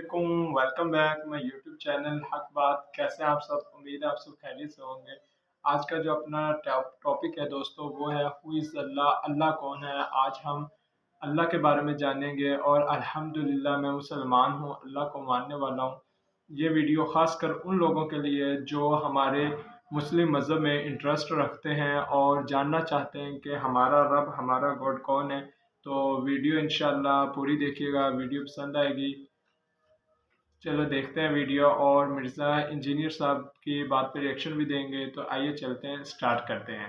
वालेकुम, welcome back my YouTube channel हक बात। कैसे हैं आप सब? उम्मीद है आप सब खैरियत से होंगे। आज का जो अपना टॉपिक है दोस्तों, वो है हु इज़ अल्लाह, अल्लाह कौन है। आज हम अल्लाह के बारे में जानेंगे और अल्हम्दुलिल्लाह मैं मुसलमान हूँ, अल्लाह को मानने वाला हूँ। ये वीडियो ख़ासकर उन लोगों के लिए जो हमारे मुस्लिम मज़हब में इंटरेस्ट रखते हैं और जानना चाहते हैं कि हमारा रब, हमारा गॉड कौन है। तो वीडियो इंशाल्लाह पूरी देखिएगा, वीडियो पसंद आएगी। चलो देखते हैं वीडियो और मिर्ज़ा इंजीनियर साहब की बात पे रिएक्शन भी देंगे। तो आइए चलते हैं, स्टार्ट करते हैं।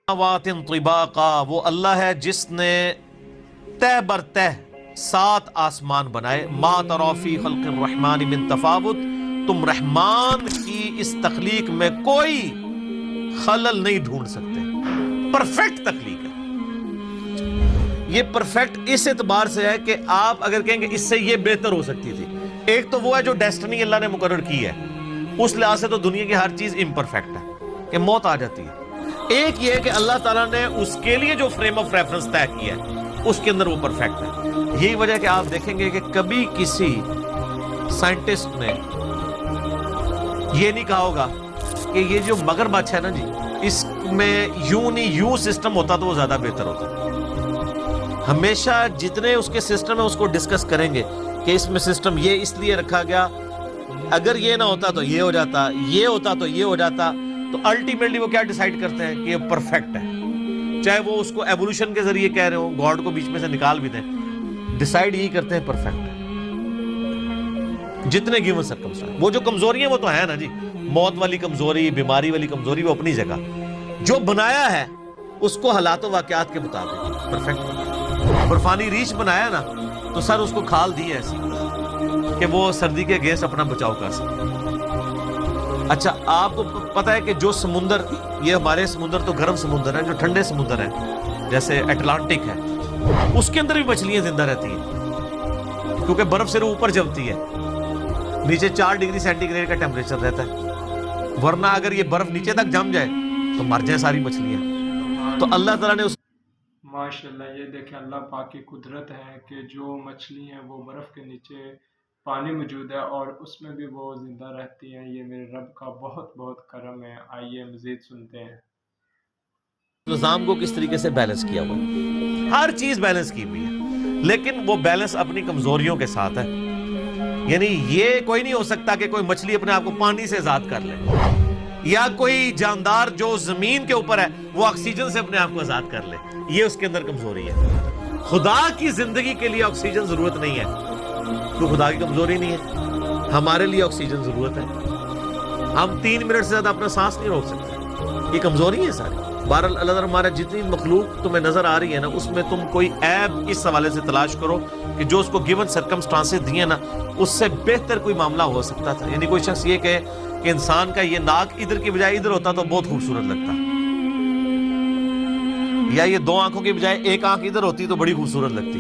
वातिन तिबाका, वो अल्लाह है जिसने तह बर तह 7 आसमान बनाए। मा तरफी खल्क़िर रहमान मिन तफावुत, तुम रहमान की इस तख्लीक में कोई खलल नहीं ढूंढ सकते। परफेक्ट तख्लीक है ये। परफेक्ट इस एतबार से है कि आप अगर कहेंगे इससे ये बेहतर हो सकती थी। एक तो वो है जो डेस्टिनी अल्लाह ने मुकर्रर की है, उस लिहाज से तो दुनिया की हर चीज इम्परफेक्ट है कि मौत आ जाती है। एक ये है कि अल्लाह ताला ने उसके लिए जो फ्रेम ऑफ रेफरेंस तय किया है उसके अंदर वो परफेक्ट है। यही वजह कि आप देखेंगे कि कभी किसी साइंटिस्ट ने ये नहीं कहा होगा कि ये जो मगरमच्छ है ना जी, इसमें यूं नहीं यूं सिस्टम होता तो वो ज्यादा बेहतर होता। हमेशा जितने उसके सिस्टम है उसको डिस्कस करेंगे कि इसमें सिस्टम ये इसलिए रखा गया, अगर ये ना होता तो ये हो जाता, ये होता तो ये हो जाता। तो अल्टीमेटली वो क्या डिसाइड करते हैं कि ये परफेक्ट है। चाहे वो उसको एवोल्यूशन के जरिए कह रहे हो, गॉड को बीच में से निकाल भी दें, डिसाइड यही करते हैं परफेक्ट है। जितने गिवन सर्कमस्टेंस, वो जो कमजोरी है वो तो है ना जी, मौत वाली कमजोरी, बीमारी वाली कमजोरी, वो अपनी जगह। जो बनाया है उसको हालात वाकयात के मुताबिक परफेक्ट। बर्फानी रीछ बनाया ना तो सर उसको खाल दी ऐसी कि वो सर्दी के गैस अपना बचाव कर सके। अच्छा, आपको पता है कि जो समुंदर, ये हमारे समुंदर तो गर्म समुंदर है, जो ठंडे समुंदर है जैसे अटलांटिक है, उसके अंदर भी मछलियां जिंदा रहती हैं क्योंकि बर्फ से ऊपर जमती है। नीचे 4 डिग्री सेंटीग्रेड का टेम्परेचर रहता है, वरना अगर ये बर्फ नीचे तक जम जाए तो मर जाए सारी मछलियां। तो अल्लाह ताला ने उस माशाल्लाह, ये देखें अल्लाह पाक की कुदरत है कि जो मछली हैं वो बर्फ़ के नीचे पानी मौजूद है और उसमें भी वो ज़िंदा रहती हैं। ये मेरे रब का बहुत बहुत करम है। आइए मज़ीद सुनते हैं। निज़ाम को किस तरीके से बैलेंस किया हुआ है। हर चीज बैलेंस की हुई है, लेकिन वो बैलेंस अपनी कमजोरियों के साथ है। यानी ये कोई नहीं हो सकता कि कोई मछली अपने आप को पानी से आजाद कर ले, या कोई जानदार जो जमीन के ऊपर है वो ऑक्सीजन से अपने आप को आजाद कर ले। ये उसके अंदर कमजोरी है। खुदा की जिंदगी के लिए ऑक्सीजन जरूरत नहीं है, तो खुदा की कमजोरी नहीं है। हमारे लिए ऑक्सीजन जरूरत है। हम 3 मिनट से ज्यादा अपना सांस नहीं रोक सकते, ये कमजोरी है सारी। बहरहाल अल्लाह ताला हमारा जितनी मखलूक तुम्हें नजर आ रही है ना, उसमें तुम कोई ऐब इस हवाले से तलाश करो कि जो उसको गिवन सर्कमस्टांसेस दिए ना, उससे बेहतर कोई मामला हो सकता था। यानी कोई शख्स ये कहे कि इंसान का ये नाक इधर की बजाय इधर होता तो बहुत खूबसूरत लगता, या ये 2 आंखों की बजाय 1 आंख इधर होती तो बड़ी खूबसूरत लगती।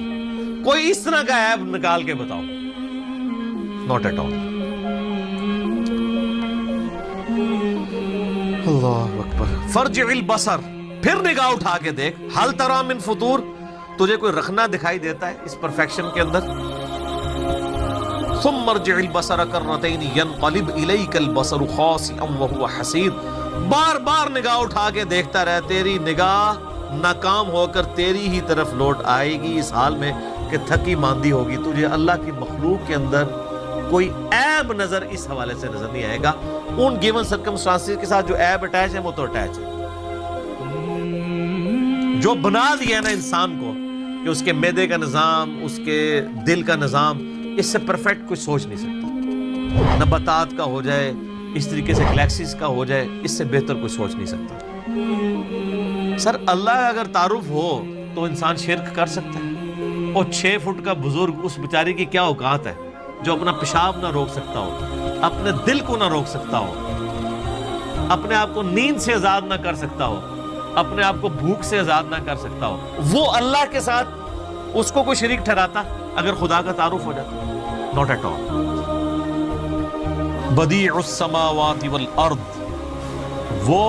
कोई इस तरह का ऐब निकाल के बताओ, नॉट एट ऑल। अल्लाह अकबर। फर्जिल बसर, फिर निगाह उठा के देख, हल तरा मिन फुतूर, तुझे कोई रखना दिखाई देता है इस परफेक्शन के अंदर। सुम्मा मर्जिल बसर कररतैन यनक़लिब इलैकल बसरु खासिअन व हुवा हसीद, बार बार निगाह उठा के देखता रहे, तेरी निगाह नाकाम होकर तेरी ही तरफ लौट आएगी इस हाल में कि थकी मांदी होगी। तुझे अल्लाह की मखलूक के अंदर कोई ऐब नजर इस हवाले से नजर नहीं आएगा। उन गिवन सर्कमस्टांसेस के साथ जो ऐब अटैच है वो तो अटैच है। जो बना दिया ना इंसान को कि उसके मैदे का निजाम, उसके दिल का निजाम, इससे परफेक्ट कुछ सोच नहीं सकता। नबातात का हो जाए, इस तरीके से गैलेक्सीज का हो जाए, इससे बेहतर कुछ सोच नहीं सकता। सर अल्लाह अगर तारुफ हो तो इंसान शिरक कर सकता है। और 6 फुट का बुजुर्ग, उस बेचारे की क्या औकात है जो अपना पेशाब ना रोक सकता हो, अपने दिल को ना रोक सकता हो, अपने आप को नींद से आजाद ना कर सकता हो, अपने आप को भूख से आजाद ना कर सकता हो। वो अल्लाह के साथ उसको कोई शरीक ठहराता अगर खुदा का तारुफ हो जाता? Not at all. बदीउस समावाति वल अर्द, वो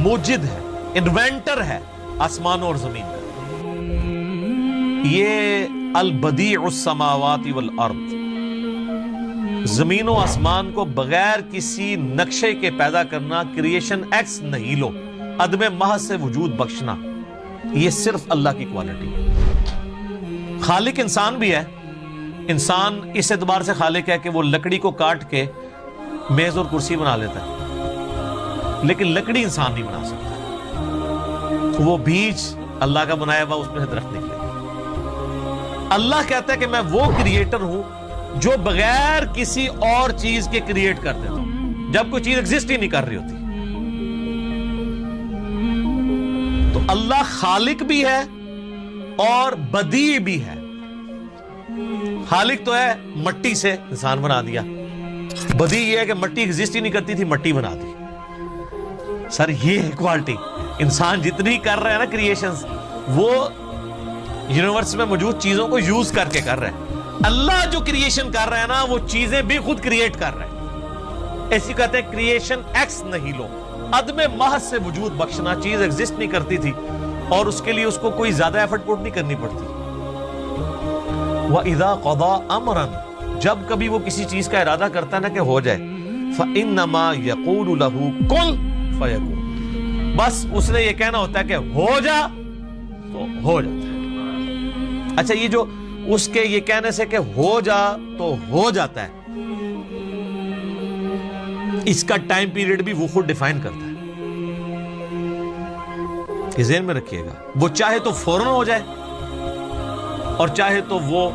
मुजिद है, इन्वेंटर है आसमान और जमीन का। یہ البدیع السماوات والارض، زمین و آسمان کو بغیر کسی نقشے کے پیدا کرنا، کریشن ایکس نہیلو، عدم محض سے وجود بخشنا، یہ صرف اللہ کی کوالٹی ہے۔ خالق انسان بھی ہے، انسان اس اعتبار سے خالق ہے کہ وہ لکڑی کو کاٹ کے میز اور کرسی بنا لیتا ہے، لیکن لکڑی انسان نہیں بنا سکتا۔ وہ بیج اللہ کا بنایا ہوا، اس میں سے درخت نکلے۔ اللہ کہتا ہے کہ میں وہ کریٹر ہوں جو بغیر کسی اور چیز کے کریٹ کر دیتا ہوں، جب کوئی چیز ایگزسٹ ہی نہیں کر رہی ہوتی۔ تو اللہ خالق بھی ہے اور بدیع بھی ہے۔ خالق تو ہے، مٹی سے انسان بنا دیا، بدیع یہ ہے کہ مٹی ایگزسٹ ہی نہیں کرتی تھی، مٹی بنا دی۔ سر یہ ہے کوالٹی۔ انسان جتنی کر رہا ہے نا کریشنز، وہ یونیورس میں موجود چیزوں کو یوز کر کے کر رہا ہے۔ اللہ جو کریشن کر رہا ہے نا، وہ چیزیں بھی خود کریٹ کر رہا ہے۔ ایسی کہتے ہیں کریشن ایکس نہیلو، عدم محض سے وجود بخشنا، چیز ایگزسٹ نہیں کرتی تھی اور اس کے لیے اس کو کوئی زیادہ ایفرٹ پٹ نہیں کرنی پڑتی۔ وَإِذَا قَضَى أَمْرًا، جب کبھی وہ کسی چیز کا ارادہ کرتا ہے نا کہ ہو جائے، فَإِنَّمَا يَقُولُ لَهُ كُن فَيَكُونُ، بس اس نے یہ کہنا ہوتا ہے کہ ہو جا تو ہو جاتا ہے۔ اچھا، یہ جو اس کے یہ کہنے سے کہ ہو جا تو ہو جاتا ہے، اس کا ٹائم پیریڈ بھی وہ خود ڈیفائن کرتا ہے۔ یہ ذہن میں رکھیے گا، وہ چاہے تو فوراً ہو جائے اور چاہے تو وہ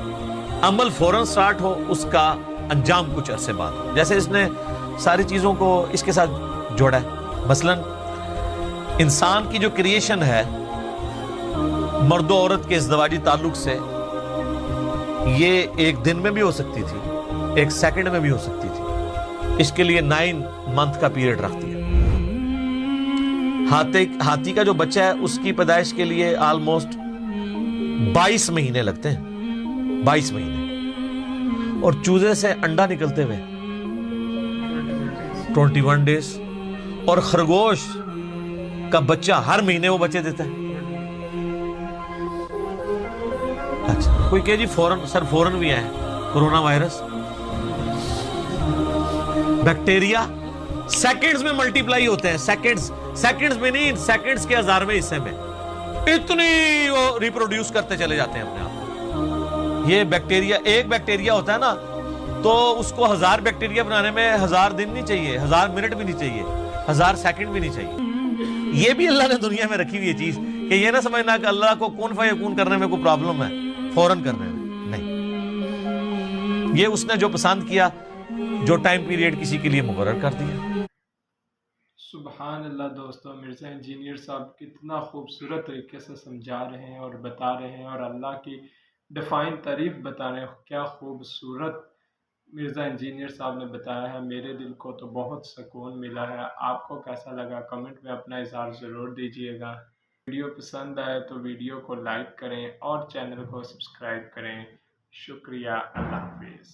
عمل فوراً سٹارٹ ہو، اس کا انجام کچھ عرصے بعد ہو۔ جیسے اس نے ساری چیزوں کو اس کے ساتھ جوڑا ہے۔ مثلاً انسان کی جو کریشن ہے مرد و عورت کے ازدواجی تعلق سے، یہ ایک دن میں بھی ہو سکتی تھی، ایک سیکنڈ میں بھی ہو سکتی تھی۔ اس کے لیے 9 منتھ کا پیریڈ رکھ دیا۔ ہاتھی کا جو بچہ ہے اس کی پیدائش کے لیے آلموسٹ 22 مہینے لگتے ہیں، 22 مہینے، اور چوزے سے انڈا نکلتے ہوئے 21 ڈیز، اور خرگوش کا بچہ ہر مہینے وہ بچے دیتا ہے۔ اچھا، کوئی کہ جی فوراً، سر فوراً بھی آئے، کورونا وائرس، بیکٹیریا سیکنڈز میں ملٹیپلائی ہوتے ہیں، سیکنڈز میں نہیں، سیکنڈز کے 1000ویں حصے میں اتنی وہ ریپروڈیوس کرتے چلے جاتے ہیں اپنے آپ۔ یہ بیکٹیریا، ایک بیکٹیریا ہوتا ہے نا، تو اس کو 1000 بیکٹیریا بنانے میں 1000 دن نہیں چاہیے، 1000 منٹ بھی نہیں چاہیے، 1000 سیکنڈ بھی نہیں چاہیے۔ یہ بھی اللہ نے دنیا میں رکھی ہوئی ہے چیز، کہ یہ نہ سمجھنا کہ اللہ کو کون فیکون کرنے میں کوئی پرابلم ہے، فوراً کرنے میں نہیں۔ یہ اس نے جو پسند کیا، جو ٹائم پیریڈ کسی کے لیے مقرر کر دیا۔ سبحان اللہ دوستو، مرزا انجینئر صاحب کتنا خوبصورت طریقے سے سمجھا رہے ہیں اور بتا رہے ہیں، اور اللہ کی ڈیفائن تعریف بتا رہے ہیں۔ کیا خوبصورت مرزا انجینئر صاحب نے بتایا ہے، میرے دل کو تو بہت سکون ملا ہے۔ آپ کو کیسا لگا کمنٹ میں اپنا اظہار ضرور دیجیے گا۔ ویڈیو پسند آئے تو ویڈیو کو لائک کریں اور چینل کو سبسکرائب کریں۔ شکریہ، اللہ حافظ۔